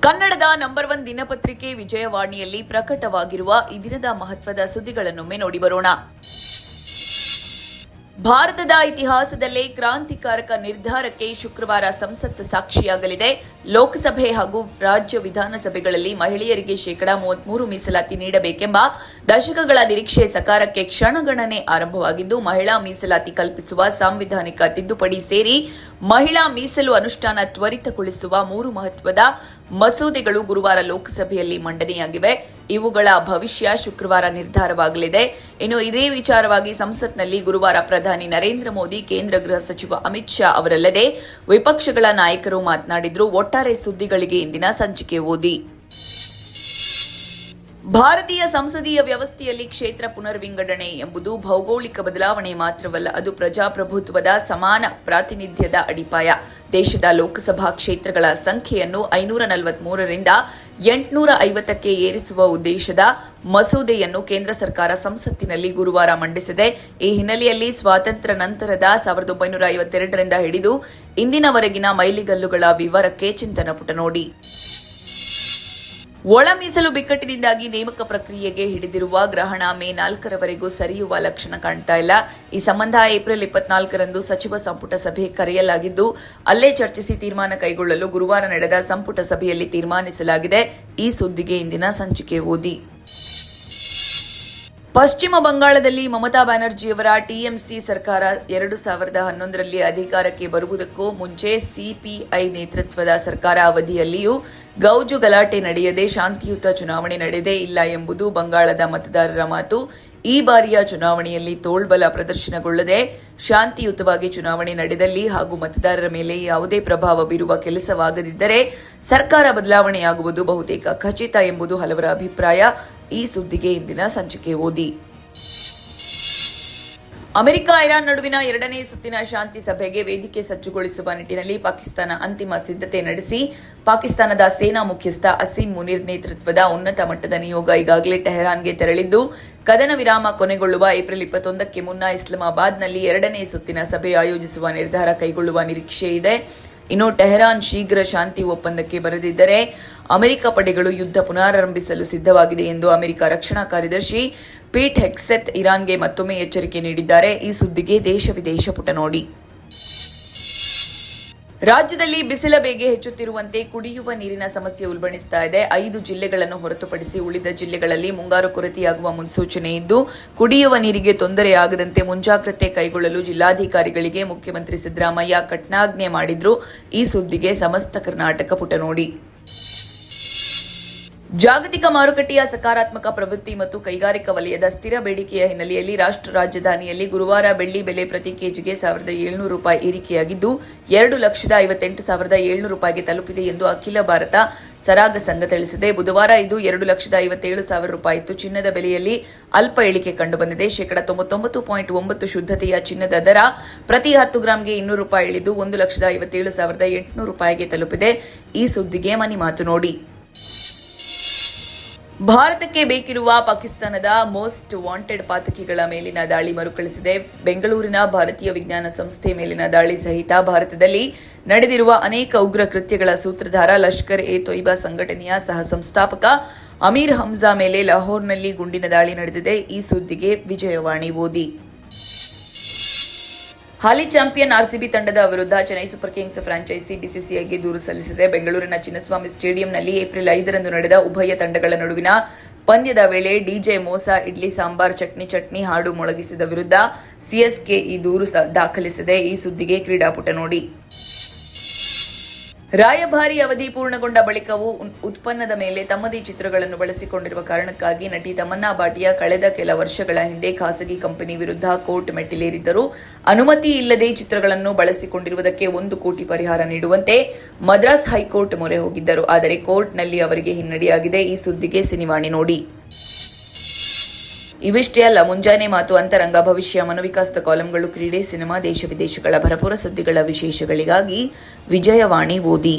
ಕನ್ನಡದ ನಂಬರ್ 1 ದಿನಪತ್ರಿಕೆ ವಿಜಯವಾಣಿಯಲ್ಲಿ ಪ್ರಕಟವಾಗಿರುವ ಈ ದಿನದ ಮಹತ್ವದ ಸುದ್ದಿಗಳನ್ನೊಮ್ಮೆ ನೋಡಿ ಬರೋಣ. ಭಾರತದ ಇತಿಹಾಸದಲ್ಲೇ ಕ್ರಾಂತಿಕಾರಕ ನಿರ್ಧಾರಕ್ಕೆ ಶುಕ್ರವಾರ ಸಂಸತ್ ಸಾಕ್ಷಿಯಾಗಲಿದೆ. ಲೋಕಸಭೆ ಹಾಗೂ ರಾಜ್ಯ ವಿಧಾನಸಭೆಗಳಲ್ಲಿ ಮಹಿಳೆಯರಿಗೆ ಶೇಕಡಾ 33 ಮೀಸಲಾತಿ ನೀಡಬೇಕೆಂಬ ದಶಕಗಳ ನಿರೀಕ್ಷೆ ಸಕಾರಕ್ಕೆ ಕ್ಷಣಗಣನೆ ಆರಂಭವಾಗಿದ್ದು, ಮಹಿಳಾ ಮೀಸಲಾತಿ ಕಲ್ಪಿಸುವ ಸಾಂವಿಧಾನಿಕ ತಿದ್ದುಪಡಿ ಸೇರಿ ಮಹಿಳಾ ಮೀಸಲು ಅನುಷ್ಠಾನ ತ್ವರಿತಗೊಳಿಸುವ 3 ಮಹತ್ವದ ಮಸೂದೆಗಳು ಗುರುವಾರ ಲೋಕಸಭೆಯಲ್ಲಿ ಮಂಡನೆಯಾಗಿವೆ. ಇವುಗಳ ಭವಿಷ್ಯ ಶುಕ್ರವಾರ ನಿರ್ಧಾರವಾಗಲಿದೆ. ಇನ್ನು ಇದೇ ವಿಚಾರವಾಗಿ ಸಂಸತ್ನಲ್ಲಿ ಗುರುವಾರ ಪ್ರಧಾನಿ ನರೇಂದ್ರ ಮೋದಿ, ಕೇಂದ್ರ ಗೃಹ ಸಚಿವ ಅಮಿತ್ ಶಾ ಅವರಲ್ಲದೆ ವಿಪಕ್ಷಗಳ ನಾಯಕರು ಮಾತನಾಡಿದ್ರು. ಒಟ್ಟಾರೆ ಸುದ್ದಿಗಳಿಗೆ ಇಂದಿನ ಸಂಚಿಕೆ ಓದಿ. ಭಾರತೀಯ ಸಂಸದೀಯ ವ್ಯವಸ್ಥೆಯಲ್ಲಿ ಕ್ಷೇತ್ರ ಪುನರ್ವಿಂಗಡಣೆ ಎಂಬುದು ಭೌಗೋಳಿಕ ಬದಲಾವಣೆ ಮಾತ್ರವಲ್ಲ, ಅದು ಪ್ರಜಾಪ್ರಭುತ್ವದ ಸಮಾನ ಪ್ರಾತಿನಿಧ್ಯದ ಅಡಿಪಾಯ. ದೇಶದ ಲೋಕಸಭಾ ಕ್ಷೇತ್ರಗಳ ಸಂಖ್ಯೆಯನ್ನು 543ರಿಂದ 850ಕ್ಕೆ ಏರಿಸುವ ಉದ್ದೇಶದ ಮಸೂದೆಯನ್ನು ಕೇಂದ್ರ ಸರ್ಕಾರ ಸಂಸತ್ತಿನಲ್ಲಿ ಗುರುವಾರ ಮಂಡಿಸಿದೆ. ಈ ಹಿನ್ನೆಲೆಯಲ್ಲಿ ಸ್ವಾತಂತ್ರ್ಯ ನಂತರದ 1952ರಿಂದ ಹಿಡಿದು ಇಂದಿನವರೆಗಿನ ಮೈಲಿಗಲ್ಲುಗಳ ವಿವರಕ್ಕೆ ಚಿಂತನಪುಟ ನೋಡಿ. ಒಳ ಮೀಸಲು ಬಿಕ್ಕಟ್ಟಿನಿಂದಾಗಿ ನೇಮಕ ಪ್ರಕ್ರಿಯೆಗೆ ಹಿಡಿದಿರುವ ಗ್ರಹಣ ಮೇ 4ರವರೆಗೂ ಸರಿಯುವ ಲಕ್ಷಣ ಕಾಣ್ತಾ ಇಲ್ಲ. ಈ ಸಂಬಂಧ ಏಪ್ರಿಲ್ 24ರಂದು ಸಚಿವ ಸಂಪುಟ ಸಭೆ ಕರೆಯಲಾಗಿದ್ದು, ಅಲ್ಲೇ ಚರ್ಚಿಸಿ ತೀರ್ಮಾನ ಕೈಗೊಳ್ಳಲು ಗುರುವಾರ ನಡೆದ ಸಂಪುಟ ಸಭೆಯಲ್ಲಿ ತೀರ್ಮಾನಿಸಲಾಗಿದೆ. ಈ ಸುದ್ದಿಗೆ ಇಂದಿನ ಸಂಚಿಕೆ ಓದಿ. ಪಶ್ಚಿಮ ಬಂಗಾಳದಲ್ಲಿ ಮಮತಾ ಬ್ಯಾನರ್ಜಿಯವರ ಟಿಎಂಸಿ ಸರ್ಕಾರ 2011ರಲ್ಲಿ ಅಧಿಕಾರಕ್ಕೆ ಬರುವುದಕ್ಕೂ ಮುಂಚೆ ಸಿಪಿಐ ನೇತೃತ್ವದ ಸರ್ಕಾರ ಅವಧಿಯಲ್ಲಿಯೂ ಗೌಜು ಗಲಾಟೆ ನಡೆಯದೆ ಶಾಂತಿಯುತ ಚುನಾವಣೆ ನಡೆದೇ ಇಲ್ಲ ಎಂಬುದು ಬಂಗಾಳದ ಮತದಾರರ ಮಾತು. ಈ ಬಾರಿಯ ಚುನಾವಣೆಯಲ್ಲಿ ತೋಳ್ಬಲ ಪ್ರದರ್ಶನಗೊಳ್ಳದೆ ಶಾಂತಿಯುತವಾಗಿ ಚುನಾವಣೆ ನಡೆದಲ್ಲಿ ಹಾಗೂ ಮತದಾರರ ಮೇಲೆ ಯಾವುದೇ ಪ್ರಭಾವ ಬೀರುವ ಕೆಲಸವಾಗದಿದ್ದರೆ ಸರ್ಕಾರ ಬದಲಾವಣೆಯಾಗುವುದು ಬಹುತೇಕ ಖಚಿತ ಎಂಬುದು ಹಲವರ ಅಭಿಪ್ರಾಯ. ಈ ಸುದ್ದಿಗೆ ಇಂದಿನ ಸಂಚಿಕೆ ಓದಿ. ಅಮೆರಿಕ ಇರಾನ್ ನಡುವಿನ 2ನೇ ಸುತ್ತಿನ ಶಾಂತಿ ಸಭೆಗೆ ವೇದಿಕೆ ಸಜ್ಜುಗೊಳಿಸುವ ನಿಟ್ಟಿನಲ್ಲಿ ಪಾಕಿಸ್ತಾನ ಅಂತಿಮ ಸಿದ್ಧತೆ ನಡೆಸಿ ಪಾಕಿಸ್ತಾನದ ಸೇನಾ ಮುಖ್ಯಸ್ಥ ಅಸೀಂ ಮುನೀರ್ ನೇತೃತ್ವದ ಉನ್ನತ ಮಟ್ಟದ ನಿಯೋಗ ಈಗಾಗಲೇ ಟೆಹರಾನ್ಗೆ ತೆರಳಿದ್ದು, ಕದನ ವಿರಾಮ ಕೊನೆಗೊಳ್ಳುವ ಏಪ್ರಿಲ್ 21ಕ್ಕೆ ಮುನ್ನ ಇಸ್ಲಾಮಾಬಾದ್ನಲ್ಲಿ 2ನೇ ಸುತ್ತಿನ ಸಭೆ ಆಯೋಜಿಸುವ ನಿರ್ಧಾರ ಕೈಗೊಳ್ಳುವ ನಿರೀಕ್ಷೆ ಇದೆ. ಇನ್ನು ಟೆಹರಾನ್ ಶೀಘ್ರ ಶಾಂತಿ ಒಪ್ಪಂದಕ್ಕೆ ಬರೆದಿದ್ದರೆ ಅಮೆರಿಕ ಪಡೆಗಳು ಯುದ್ಧ ಪುನರಾರಂಭಿಸಲು ಸಿದ್ಧವಾಗಿದೆ ಎಂದು ಅಮೆರಿಕ ರಕ್ಷಣಾ ಕಾರ್ಯದರ್ಶಿ ಪೀಟ್ ಹೆಕ್ಸೆತ್ ಇರಾನ್ಗೆ ಮತ್ತೊಮ್ಮೆ ಎಚ್ಚರಿಕೆ ನೀಡಿದ್ದಾರೆ. ಈ ಸುದ್ದಿಗೆ ದೇಶ ವಿದೇಶ ಪುಟ ನೋಡಿ. ರಾಜ್ಯದಲ್ಲಿ ಬಿಸಿಲ ಬೇಗೆ ಹೆಚ್ಚುತ್ತಿರುವಂತೆ ಕುಡಿಯುವ ನೀರಿನ ಸಮಸ್ಯೆ ಉಲ್ಬಣಿಸ್ತಾ ಇದೆ. 5 ಜಿಲ್ಲೆಗಳನ್ನು ಹೊರತುಪಡಿಸಿ ಉಳಿದ ಜಿಲ್ಲೆಗಳಲ್ಲಿ ಮುಂಗಾರು ಕೊರತೆಯಾಗುವ ಮುನ್ಸೂಚನೆ ಇದ್ದು, ಕುಡಿಯುವ ನೀರಿಗೆ ತೊಂದರೆಯಾಗದಂತೆ ಮುಂಜಾಗ್ರತೆ ಕೈಗೊಳ್ಳಲು ಜಿಲ್ಲಾಧಿಕಾರಿಗಳಿಗೆ ಮುಖ್ಯಮಂತ್ರಿ ಸಿದ್ದರಾಮಯ್ಯ ಕಟ್ನಾಜ್ಞೆ ಮಾಡಿದ್ರು. ಈ ಸುದ್ದಿಗೆ ಸಮಸ್ತ ಕರ್ನಾಟಕ ಪುಟ ನೋಡಿ. ಜಾಗತಿಕ ಮಾರುಕಟ್ಟೆಯ ಸಕಾರಾತ್ಮಕ ಪ್ರವೃತ್ತಿ ಮತ್ತು ಕೈಗಾರಿಕಾ ವಲಯದ ಸ್ಥಿರ ಬೇಡಿಕೆಯ ಹಿನ್ನೆಲೆಯಲ್ಲಿ ರಾಷ್ಟ್ರ ರಾಜಧಾನಿಯಲ್ಲಿ ಗುರುವಾರ ಬೆಳ್ಳಿ ಬೆಲೆ ಪ್ರತಿ ಕೆಜಿಗೆ ₹1,700 ಏರಿಕೆಯಾಗಿದ್ದು, 2,58,700 ರೂಪಾಯಿಗೆ ತಲುಪಿದೆ ಎಂದು ಅಖಿಲ ಭಾರತ ಸರಾಗ ಸಂಘ ತಿಳಿಸಿದೆ. ಬುಧವಾರ ಇದು 2,57,000 ರೂಪಾಯಿ ಇತ್ತು. ಚಿನ್ನದ ಬೆಲೆಯಲ್ಲಿ ಅಲ್ಪ ಇಳಿಕೆ ಕಂಡುಬಂದಿದೆ. ಶೇಕಡಾ 99.9 ಶುದ್ಧತೆಯ ಚಿನ್ನದ ದರ ಪ್ರತಿ 10 ಗ್ರಾಂಗೆ ₹200 ಇಳಿದು 1,57,800 ರೂಪಾಯಿಗೆ ತಲುಪಿದೆ. ಈ ಸುದ್ದಿಗೆ ಮನಿ ಮಾತು ನೋಡಿ. ಭಾರತಕ್ಕೆ ಬೇಕಿರುವ ಪಾಕಿಸ್ತಾನದ ಮೋಸ್ಟ್ ವಾಂಟೆಡ್ ಪಾತಕಿಗಳ ಮೇಲಿನ ದಾಳಿ ಮರುಕಳಿಸಿದೆ. ಬೆಂಗಳೂರಿನ ಭಾರತೀಯ ವಿಜ್ಞಾನ ಸಂಸ್ಥೆ ಮೇಲಿನ ದಾಳಿ ಸಹಿತ ಭಾರತದಲ್ಲಿ ನಡೆದಿರುವ ಅನೇಕ ಉಗ್ರ ಕೃತ್ಯಗಳ ಸೂತ್ರಧಾರ ಲಷ್ಕರ್ ಎ ತೊಯ್ಬಾ ಸಂಘಟನೆಯ ಸಹ ಸಂಸ್ಥಾಪಕ ಅಮೀರ್ ಹಮ್ಜಾ ಮೇಲೆ ಲಾಹೋರ್ನಲ್ಲಿ ಗುಂಡಿನ ದಾಳಿ ನಡೆದಿದೆ. ಈ ಸುದ್ದಿಗೆ ವಿಜಯವಾಣಿ ಓದಿ. ಹಾಲಿ ಚಾಂಪಿಯನ್ ಆರ್ಸಿಬಿ ತಂಡದ ವಿರುದ್ಧ ಚೆನ್ನೈ ಸೂಪರ್ ಕಿಂಗ್ಸ್ ಫ್ರಾಂಚೈಸಿ ಬಿಸಿಸಿಐಗೆ ದೂರು ಸಲ್ಲಿಸಿದೆ. ಬೆಂಗಳೂರಿನ ಚಿನ್ನಸ್ವಾಮಿ ಸ್ಟೇಡಿಯಂನಲ್ಲಿ ಏಪ್ರಿಲ್ 5ರಂದು ನಡೆದ ಉಭಯ ತಂಡಗಳ ನಡುವಿನ ಪಂದ್ಯದ ವೇಳೆ ಡಿಜೆ ಮೋಸ, ಇಡ್ಲಿ ಸಾಂಬಾರ್, ಚಟ್ನಿ ಹಾಡು ಮೊಳಗಿಸಿದ ವಿರುದ್ಧ ಸಿಎಸ್ಕೆ ಈ ದೂರು ದಾಖಲಿಸಿದೆ. ಈ ಸುದ್ದಿಗೆ ಕ್ರೀಡಾಪುಟ ನೋಡಿ. ರಾಯಭಾರಿ ಅವಧಿ ಪೂರ್ಣಗೊಂಡ ಬಳಿಕವೂ ಉತ್ಪನ್ನದ ಮೇಲೆ ತಮ್ಮದೇ ಚಿತ್ರಗಳನ್ನು ಬಳಸಿಕೊಂಡಿರುವ ಕಾರಣಕ್ಕಾಗಿ ನಟಿ ತಮನ್ನಾ ಭಾಟಿಯಾ ಕಳೆದ ಕೆಲ ವರ್ಷಗಳ ಹಿಂದೆ ಖಾಸಗಿ ಕಂಪನಿ ವಿರುದ್ಧ ಕೋರ್ಟ್ ಮೆಟ್ಟಿಲೇರಿದ್ದರು. ಅನುಮತಿ ಇಲ್ಲದೆ ಚಿತ್ರಗಳನ್ನು ಬಳಸಿಕೊಂಡಿರುವುದಕ್ಕೆ 1 ಕೋಟಿ ಪರಿಹಾರ ನೀಡುವಂತೆ ಮದ್ರಾಸ್ ಹೈಕೋರ್ಟ್ ಮೊರೆ ಹೋಗಿದ್ದರು. ಆದರೆ ಕೋರ್ಟ್ನಲ್ಲಿ ಅವರಿಗೆ ಹಿನ್ನಡೆಯಾಗಿದೆ. ಈ ಸುದ್ದಿಗೆ ಸಿನಿವಾಣಿ ನೋಡಿ. ಇವಿಷ್ಟೇ ಅಲ್ಲ, ಮುಂಜಾನೆ ಮಾತು, ಅಂತರಂಗ, ಭವಿಷ್ಯ, ಮನೋವಿಕಾಸದ ಕಾಲಂಗಳು, ಕ್ರೀಡೆ, ಸಿನಿಮಾ, ದೇಶ ವಿದೇಶಗಳ ಭರಪೂರ ಸುದ್ದಿಗಳ ವಿಶೇಷಗಳಿಗಾಗಿ ವಿಜಯವಾಣಿ ಓದಿ.